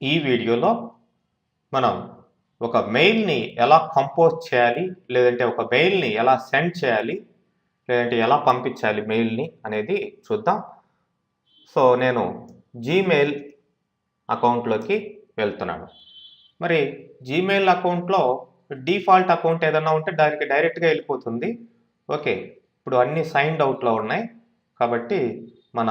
ఈ వీడియోలో మనం ఒక మెయిల్‌ని ఎలా కంపోజ్ చేయాలి, లేదంటే ఒక మెయిల్‌ని ఎలా సెండ్ చేయాలి, లేదంటే ఎలా పంపించాలి మెయిల్‌ని అనేది చూద్దాం. సో, నేను జీమెయిల్ అకౌంట్‌లోకి వెళ్తున్నాను. మరి జీమెయిల్ అకౌంట్‌లో డిఫాల్ట్ అకౌంట్ ఏదన్నా ఉంటే దానికి డైరెక్ట్‌గా వెళ్ళిపోతుంది. ఓకే. ఇప్పుడు అన్నీ సైన్డ్ అవుట్‌లో ఉన్నాయి. కాబట్టి మన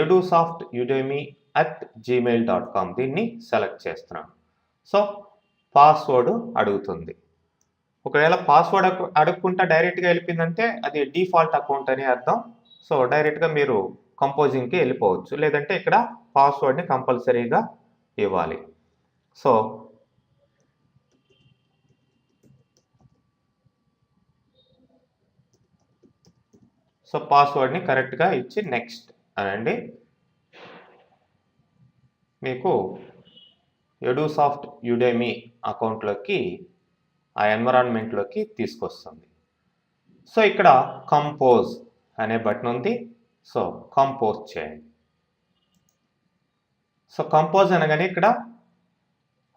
edusoftudemy@gmail.com దీన్ని సెలెక్ట్ చేస్తున్నాను. సో, పాస్వర్డ్ అడుగుతుంది. ఒకవేళ పాస్వర్డ్ అడగకుండా డైరెక్ట్‌గా వెళ్ళిపోయిందంటే అది డిఫాల్ట్ అకౌంట్ అని అర్థం. సో, డైరెక్ట్‌గా మీరు కంపోజింగ్‌కి వెళ్ళిపోవచ్చు. లేదంటే ఇక్కడ పాస్వర్డ్‌ని కంపల్సరీగా ఇవ్వాలి. సో, పాస్వర్డ్‌ని కరెక్ట్‌గా ఇచ్చి నెక్స్ట్ అనండి. మీకు ఎడుసాఫ్ట్ యుడెమీ అకౌంట్‌లోకి ఆ ఎన్విరాన్మెంట్‌లోకి తీసుకొస్తుంది. సో, ఇక్కడ కంపోజ్ అనే బటన్ ఉంది. సో, కంపోజ్ చేయండి. సో, కంపోజ్ అనగానే ఇక్కడ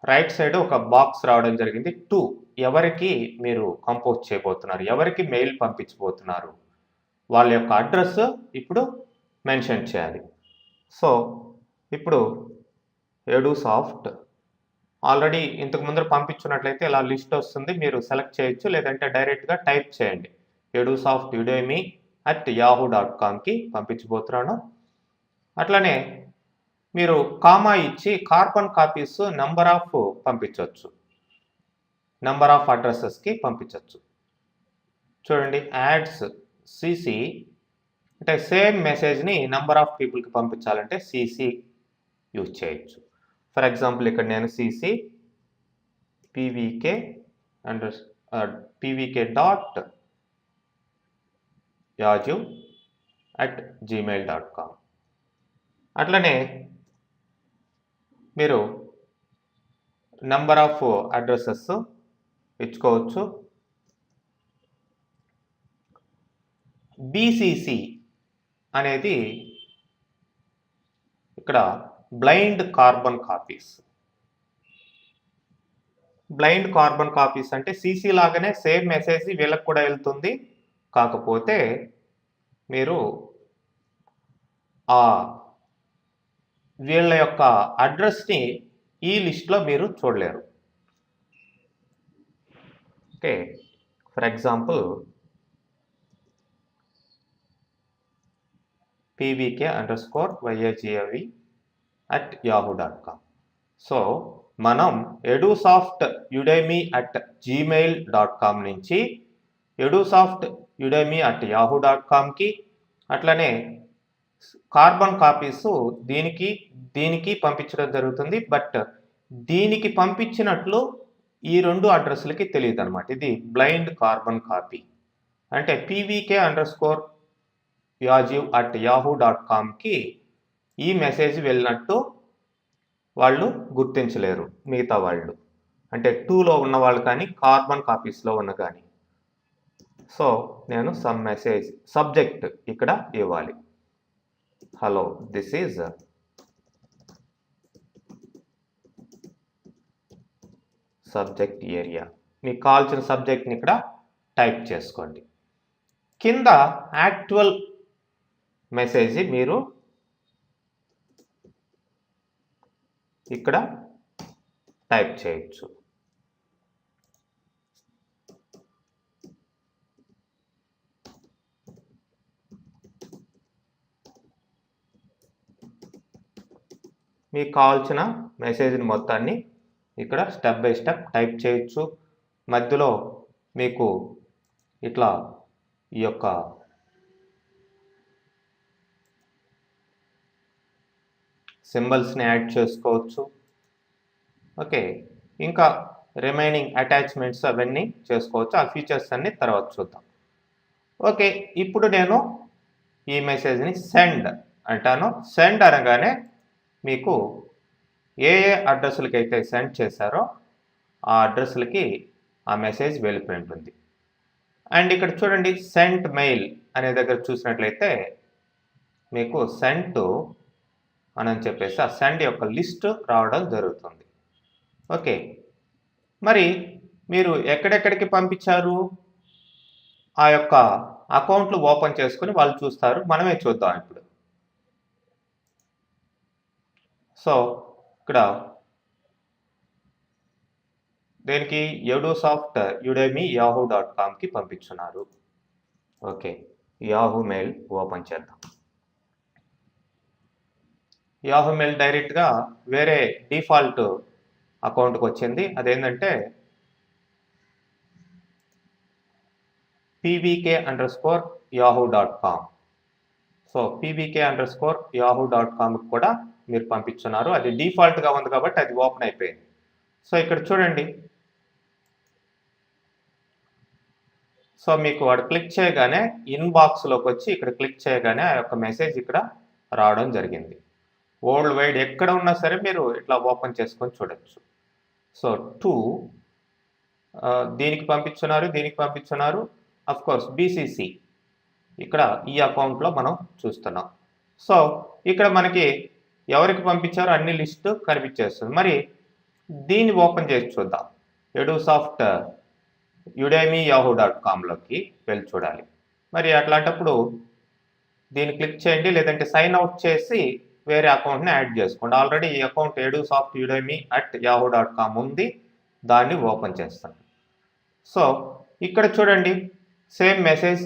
రైట్ సైడ్ ఒక బాక్స్ రావడం జరిగింది. ఎవరికి మీరు కంపోజ్ చేయబోతున్నారు, ఎవరికి మెయిల్ పంపించబోతున్నారు, వాళ్ళ యొక్క అడ్రస్ ఇప్పుడు మెన్షన్ చేయాలి. సో, ఇప్పుడు ఎడుసాఫ్ట్ ఆల్రెడీ ఇంతకు ముందర పంపించున్నట్లయితే ఇలా లిస్ట్ వస్తుంది. మీరు సెలెక్ట్ చేయొచ్చు, లేదంటే డైరెక్ట్‌గా టైప్ చేయండి. edusoftudemy@yahoo.comకి పంపించబోతున్నాను. అట్లనే మీరు కామా ఇచ్చి కార్బన్ కాపీస్ నంబర్ ఆఫ్ పంపించవచ్చు. నంబర్ ఆఫ్ అడ్రసెస్‌కి పంపించవచ్చు. చూడండి యాడ్స్ సీసీ అంటే సేమ్ మెసేజ్‌ని నంబర్ ఆఫ్ పీపుల్‌కి పంపించాలంటే సీసీ యూజ్ చేయొచ్చు. ఫర్ ఎగ్జాంపుల్ ఇక్కడ నేను సీసీ pvk.yaju@gmail.com అట్లనే మీరు నంబర్ ఆఫ్ అడ్రసెస్ ఇచ్చుకోవచ్చు. బీసీసీ అనేది ఇక్కడ blind carbon copies. Blind carbon copies అంటే సీసీ లాగానే సేమ్ మెసేజ్ వీళ్ళకి కూడా వెళ్తుంది. కాకపోతే మీరు వీళ్ళ యొక్క అడ్రస్‌ని ఈ లిస్ట్‌లో మీరు చూడలేరు. Okay. For example pvk_yagv@yahoo.com. So, మనం edusoftudemy@gmail.com నుంచి edusoftudemy@yahoo.comకి అట్లనే కార్బన్ కాపీస్ దీనికి పంపించడం జరుగుతుంది. బట్ దీనికి పంపించినట్లు ఈ 2 అడ్రస్‌లకి తెలియదనమాట. ఇది బ్లైండ్ కార్బన్ కాపీ. అంటే pvk_yajiv@yahoo.comకి ఈ మెసేజ్ వెళ్ళినట్టు వాళ్ళు గుర్తించలేరు మిగతా వాళ్ళు. అంటే 2లో ఉన్న వాళ్ళు కానీ, కార్బన్ కాపీస్‌లో ఉన్న కానీ. సో, నేను సమ్ మెసేజ్ సబ్జెక్ట్ ఇక్కడ ఇవ్వాలి. Hello, this is subject area. మీకు కావాల్సిన సబ్జెక్ట్ని ఇక్కడ టైప్ చేసుకోండి. కింద యాక్చువల్ మెసేజ్ మీరు ఇక్కడ టైప్ చేయొచ్చు. మీకు కావాల్సిన మెసేజ్ని మొత్తాన్ని ఇక్కడ స్టెప్ బై స్టెప్ టైప్ చేయొచ్చు. మధ్యలో మీకు ఇట్లా ఈ యొక్క సింబల్స్ని యాడ్ చేసుకోవచ్చు. ఓకే. ఇంకా రిమైనింగ్ అటాచ్మెంట్స్ అవన్నీ చేసుకోవచ్చు. ఆ ఫీచర్స్ అన్ని తర్వాత చూద్దాం. ఓకే. ఇప్పుడు నేను ఈ మెసేజ్ని సెండ్ అంటాను. సెండ్ అనగానే మీకు ఏ అడ్రస్లకి అయితే సెండ్ చేశారో ఆ అడ్రస్లకి ఆ మెసేజ్ వెళ్ళిపోయి ఉంటుంది. అండ్ ఇక్కడ చూడండి సెంట్ మెయిల్ అనే దగ్గర చూసినట్లయితే మీకు సెంట్ అని చెప్పేసి ఆ సెండ్ యొక్క లిస్ట్ రావడం జరుగుతుంది. ఓకే, మరి మీరు ఎక్కడెక్కడికి పంపించారు ఆ యొక్క అకౌంట్లు ఓపెన్ చేసుకుని వాళ్ళు చూస్తారు. మనమే చూద్దాం ఇప్పుడు. సో ఇక్కడ దేనికి ఎడుసాఫ్ట్ యుడెమీ yahoo.com పంపించున్నారు. ఓకే, యాహూ మెయిల్ ఓపెన్ చేద్దాం. యాహూ మెయిల్ డైరెక్ట్గా వేరే డిఫాల్ట్ అకౌంట్కి వచ్చింది. అదేంటంటే pvk_yahoo.com. సో pvk_yahoo.com కూడా మీరు పంపించున్నారు. అది డిఫాల్ట్గా ఉంది కాబట్టి అది ఓపెన్ అయిపోయింది. సో ఇక్కడ చూడండి. సో మీకు వాడు క్లిక్ చేయగానే ఇన్బాక్స్లోకి వచ్చి ఇక్కడ క్లిక్ చేయగానే ఆ యొక్క మెసేజ్ ఇక్కడ రావడం జరిగింది. వరల్డ్ వైడ్ ఎక్కడ ఉన్నా సరే మీరు ఇట్లా ఓపెన్ చేసుకొని చూడొచ్చు. సో దీనికి పంపించున్నారు. అఫ్ కోర్స్ బీసీసీ ఇక్కడ ఈ అకౌంట్లో మనం చూస్తున్నాం. సో ఇక్కడ మనకి ఎవరికి పంపించారో అన్ని లిస్టు కనిపించేస్తుంది. మరి దీన్ని ఓపెన్ చేసి చూద్దాం. ఎడుసాఫ్ట్ యుడెమీ yahoo.comలోకి వెళ్ళి చూడాలి. మరి అట్లాంటప్పుడు దీన్ని క్లిక్ చేయండి, లేదంటే సైన్ అవుట్ చేసి వేరే అకౌంట్ని యాడ్ చేసుకోండి. ఆల్రెడీ ఈ అకౌంట్ ఎడుసాఫ్ట్ యుడెమీ@yahoo.com ఉంది, దాన్ని ఓపెన్ చేస్తాను. సో ఇక్కడ చూడండి, సేమ్ మెసేజ్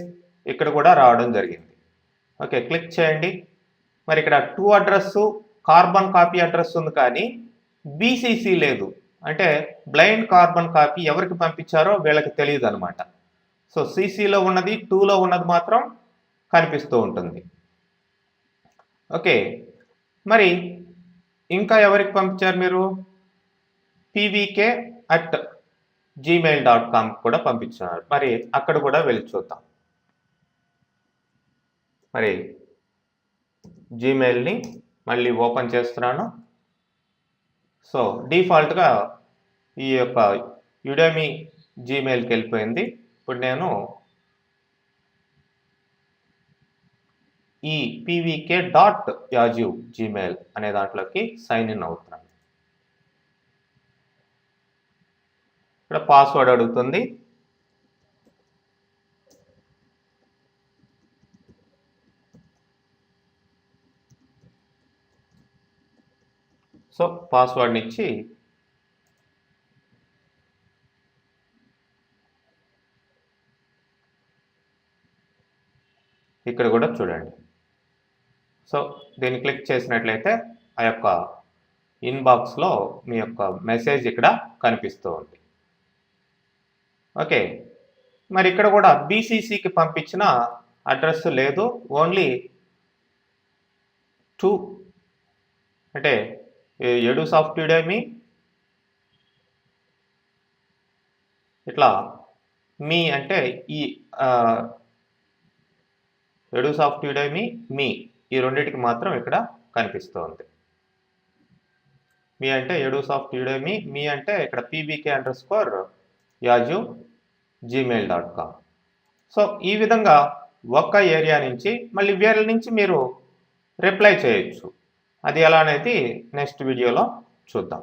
ఇక్కడ కూడా రావడం జరిగింది. ఓకే, క్లిక్ చేయండి. మరి ఇక్కడ to address carbon copy address ఉంది, కానీ బీసీసీ లేదు. అంటే బ్లైండ్ కార్బన్ కాపీ ఎవరికి పంపించారో వీళ్ళకి తెలియదు అనమాట. సో సీసీలో ఉన్నది, 2లో ఉన్నది మాత్రం కనిపిస్తూ ఉంటుంది. ఓకే, మరి ఇంకా ఎవరికి పంపించారు మీరు? pvk@gmail.com కూడా పంపించారు. మరి అక్కడ కూడా వెళ్ళి చూద్దాం. మరి జీమెయిల్ని మళ్ళీ ఓపెన్ చేస్తున్నాను. సో డిఫాల్ట్గా ఈ యొక్క యుడెమీ జీమెయిల్కి వెళ్ళిపోయింది. ఇప్పుడు నేను ఈ pvk.yahoo జీమెయిల్ అనే దాంట్లోకి సైన్ ఇన్ అవుతున్నాను. ఇక్కడ పాస్వర్డ్ అడుగుతుంది. సో పాస్వర్డ్ని ఇచ్చి ఇక్కడ కూడా చూడండి. సో దీన్ని క్లిక్ చేసినట్లయితే ఆ యొక్క ఇన్బాక్స్లో మీ యొక్క మెసేజ్ ఇక్కడ కనిపిస్తూ ఉంది. ఓకే, మరి ఇక్కడ కూడా బీసీసీకి పంపించిన అడ్రస్ లేదు, ఓన్లీ టు అంటే ఎడుసాఫ్ట్ యుడెమీ ఇట్లా మీ అంటే ఈ ఎడుసాఫ్ట్ యుడెమీ మీ ఈ రెండింటికి మాత్రం ఇక్కడ కనిపిస్తుంది. మీ అంటే ఎడుసాఫ్ట్ యుడెమీ, మీ అంటే ఇక్కడ pvk_yahoo gmail.com. సో ఈ విధంగా ఒక్క ఏరియా నుంచి మళ్ళీ వేరే నుంచి మీరు రిప్లై చేయొచ్చు. అది ఎలా అనేది నెక్స్ట్ వీడియోలో చూద్దాం.